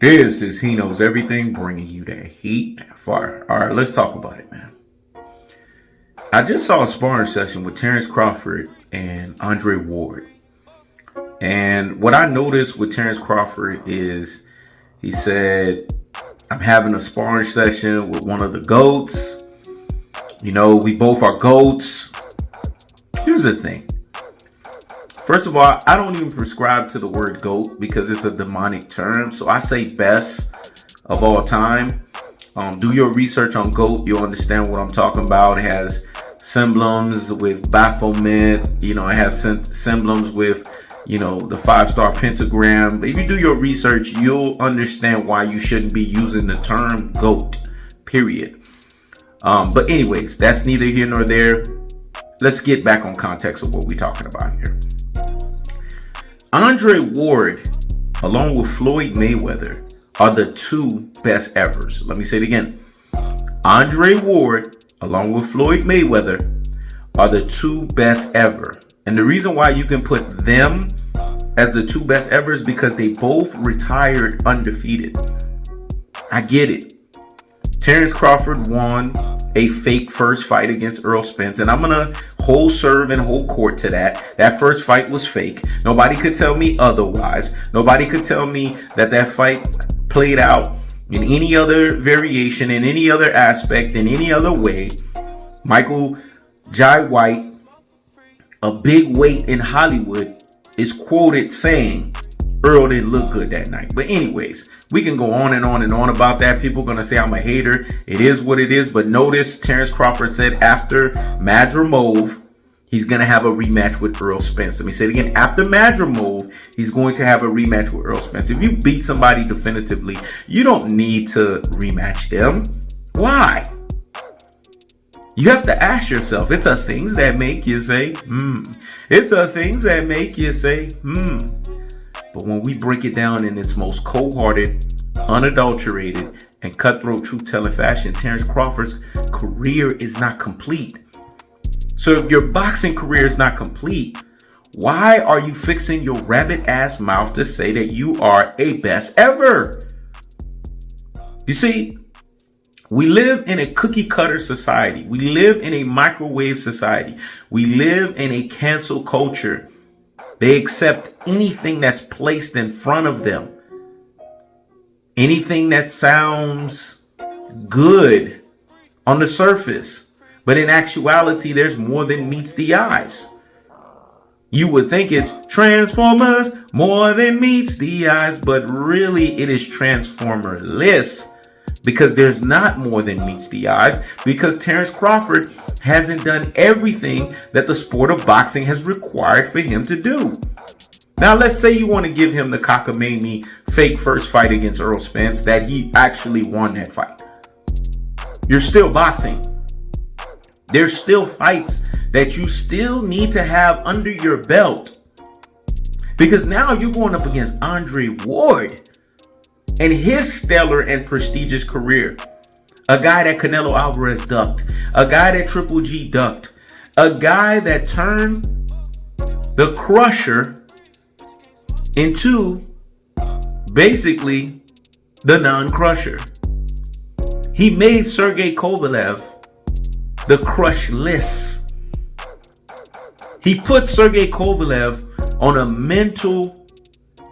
This is He Knows Everything, bringing you that heat and fire. All right, let's talk about it, man. I just saw a sparring session with Terence Crawford and Andre Ward. And what I noticed with Terence Crawford is he said, I'm having a sparring session with one of the GOATs. You know, we both are GOATs. Here's the thing. First of all, I don't even prescribe to the word GOAT because it's a demonic term. So I say best of all time. Do your research on GOAT. You'll understand what I'm talking about. It has symbols with Baphomet. You know, it has symbols with, you know, the 5-star pentagram. But if you do your research, you'll understand why you shouldn't be using the term GOAT, period. But anyways, that's neither here nor there. Let's get back on context of what we're talking about here. Andre Ward, along with Floyd Mayweather, are the two best evers. Let me say it again. Andre Ward, along with Floyd Mayweather, are the two best ever. And the reason why you can put them as the two best ever is because they both retired undefeated. I get it. Terence Crawford won a fake first fight against Errol Spence, and I'm gonna hold serve and hold court to that. That first fight was fake. Nobody could tell me otherwise. Nobody could tell me that that fight played out in any other variation, in any other aspect, in any other way. Michael Jai White, a big weight in Hollywood, is quoted saying Earl didn't look good that night. But anyways, we can go on and on and on about that. People are going to say I'm a hater. It is what it is. But notice Terence Crawford said after Madrimov, he's going to have a rematch with Errol Spence. Let me say it again. After Madrimov, he's going to have a rematch with Errol Spence. If you beat somebody definitively, you don't need to rematch them. Why? You have to ask yourself. It's a things that make you say, It's a things that make you say, But when we break it down in its most cold-hearted, unadulterated, and cutthroat truth-telling fashion, Terence Crawford's career is not complete. So if your boxing career is not complete, why are you fixing your rabbit-ass mouth to say that you are a best ever? You see, we live in a cookie-cutter society. We live in a microwave society. We live in a cancel culture. They accept anything that's placed in front of them. Anything that sounds good on the surface. But in actuality, there's more than meets the eyes. You would think it's Transformers, more than meets the eyes. But really, it is Transformerless. Because there's not more than meets the eyes. Because Terence Crawford hasn't done everything that the sport of boxing has required for him to do. Now, let's say you want to give him the cockamamie fake first fight against Errol Spence, that he actually won that fight. You're still boxing. There's still fights that you still need to have under your belt. Because now you're going up against Andre Ward and his stellar and prestigious career. A guy that Canelo Alvarez ducked. A guy that Triple G ducked. A guy that turned the Crusher into basically the non-crusher. He made Sergey Kovalev the crushless. He put Sergey Kovalev on a mental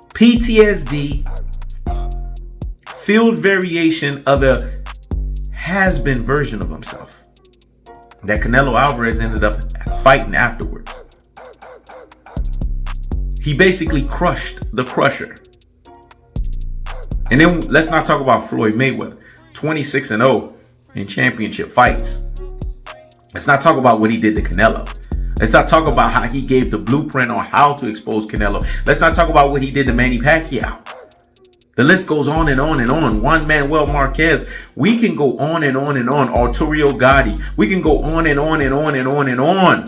PTSD field variation of a has-been version of himself that Canelo Alvarez ended up fighting afterwards. He basically crushed the crusher. And then let's not talk about Floyd Mayweather, 26-0 in championship fights. Let's not talk about what he did to Canelo. Let's not talk about how he gave the blueprint on how to expose Canelo. Let's not talk about what he did to Manny Pacquiao. The list goes on and on and on. Juan Manuel Marquez. We can go on and on and on. Arturo Gatti. We can go on and on and on and on and on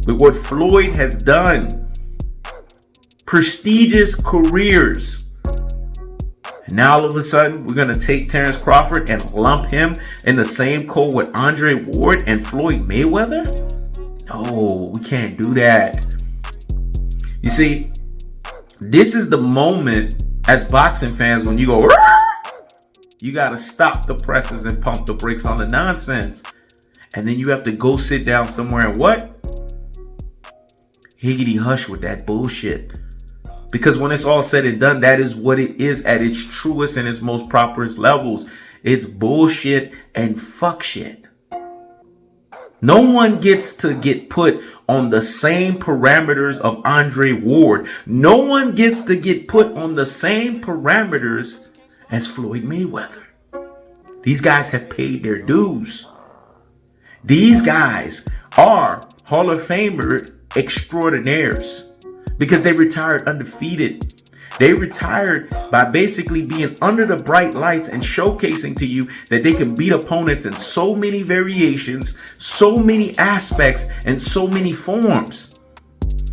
with what Floyd has done. Prestigious careers. And now all of a sudden, we're going to take Terence Crawford and lump him in the same cold with Andre Ward and Floyd Mayweather? No, we can't do that. You see, this is the moment As boxing fans, when you go, you got to stop the presses and pump the brakes on the nonsense. And then you have to go sit down somewhere and what? Higgity hush with that bullshit. Because when it's all said and done, that is what it is at its truest and its most properest levels. It's bullshit and fuck shit. No one gets to get put on the same parameters of Andre Ward. No one gets to get put on the same parameters as Floyd Mayweather. These guys have paid their dues. These guys are Hall of Famer extraordinaires because they retired undefeated. They retired by basically being under the bright lights and showcasing to you that they can beat opponents in so many variations, so many aspects, and so many forms.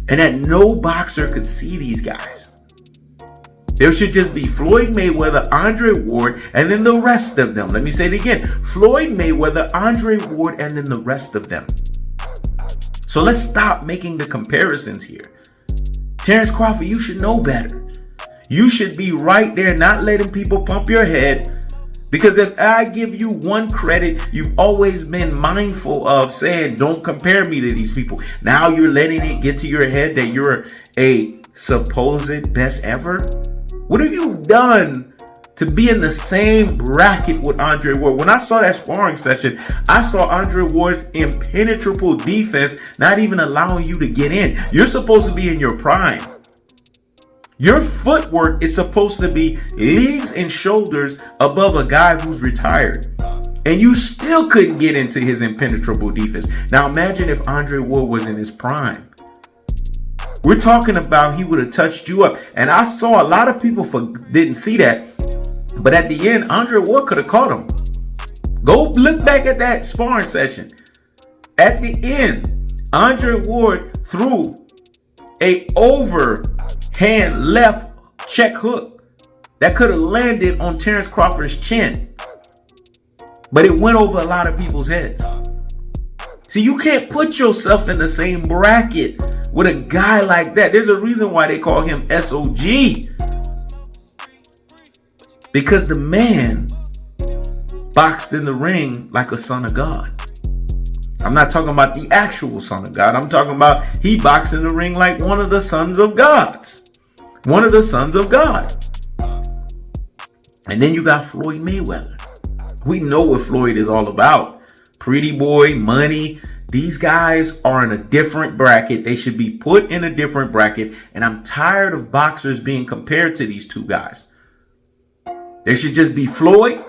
And that no boxer could see these guys. There should just be Floyd Mayweather, Andre Ward, and then the rest of them. Let me say it again. Floyd Mayweather, Andre Ward, and then the rest of them. So let's stop making the comparisons here. Terence Crawford, you should know better. You should be right there, not letting people pump your head. Because if I give you one credit, you've always been mindful of saying, don't compare me to these people. Now you're letting it get to your head that you're a supposed best ever. What have you done to be in the same bracket with Andre Ward? When I saw that sparring session, I saw Andre Ward's impenetrable defense not even allowing you to get in. You're supposed to be in your prime. Your footwork is supposed to be leagues and shoulders above a guy who's retired. And you still couldn't get into his impenetrable defense. Now imagine if Andre Ward was in his prime. We're talking about he would have touched you up. And I saw a lot of people didn't see that. But at the end, Andre Ward could have caught him. Go look back at that sparring session. At the end, Andre Ward threw a overhand left check hook that could have landed on Terence Crawford's chin. But it went over a lot of people's heads. See, you can't put yourself in the same bracket with a guy like that. There's a reason why they call him SOG. Because the man boxed in the ring like a son of God. I'm not talking about the actual son of God. I'm talking about he boxed in the ring like one of the sons of gods. One of the sons of God. And then you got Floyd Mayweather. We know what Floyd is all about. Pretty boy, money. These guys are in a different bracket. They should be put in a different bracket. And I'm tired of boxers being compared to these two guys. There should just be Floyd.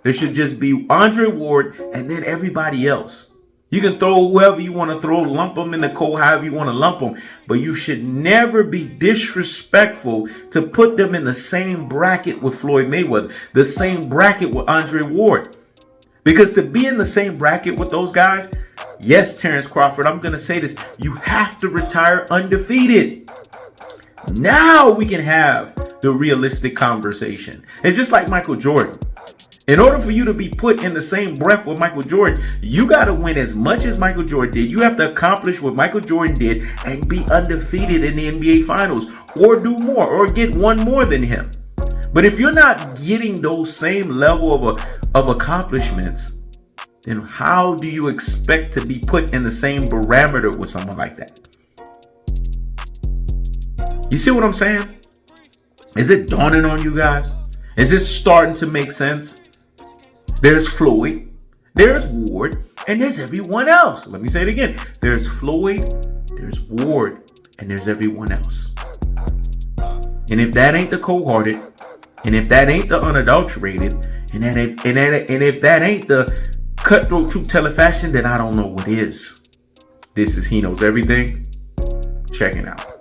There should just be Andre Ward. And then everybody else. You can throw whoever you want to throw. Lump them in the coal however you want to lump them. But you should never be disrespectful to put them in the same bracket with Floyd Mayweather. The same bracket with Andre Ward. Because to be in the same bracket with those guys, yes, Terence Crawford, I'm going to say this. You have to retire undefeated. Now we can have the realistic conversation. It's just like Michael Jordan. In order for you to be put in the same breath with Michael Jordan, you got to win as much as Michael Jordan did. You have to accomplish what Michael Jordan did and be undefeated in the NBA Finals, or do more, or get one more than him. But if you're not getting those same level of accomplishments, then how do you expect to be put in the same parameter with someone like that? You see what I'm saying? Is it dawning on you guys? Is it starting to make sense? There's Floyd, there's Ward, and there's everyone else. Let me say it again. There's Floyd, there's Ward, and there's everyone else. And if that ain't the cold-hearted, and if that ain't the unadulterated, and if that ain't the cutthroat truth teller fashion, then I don't know what is. This is He Knows Everything. Checking out.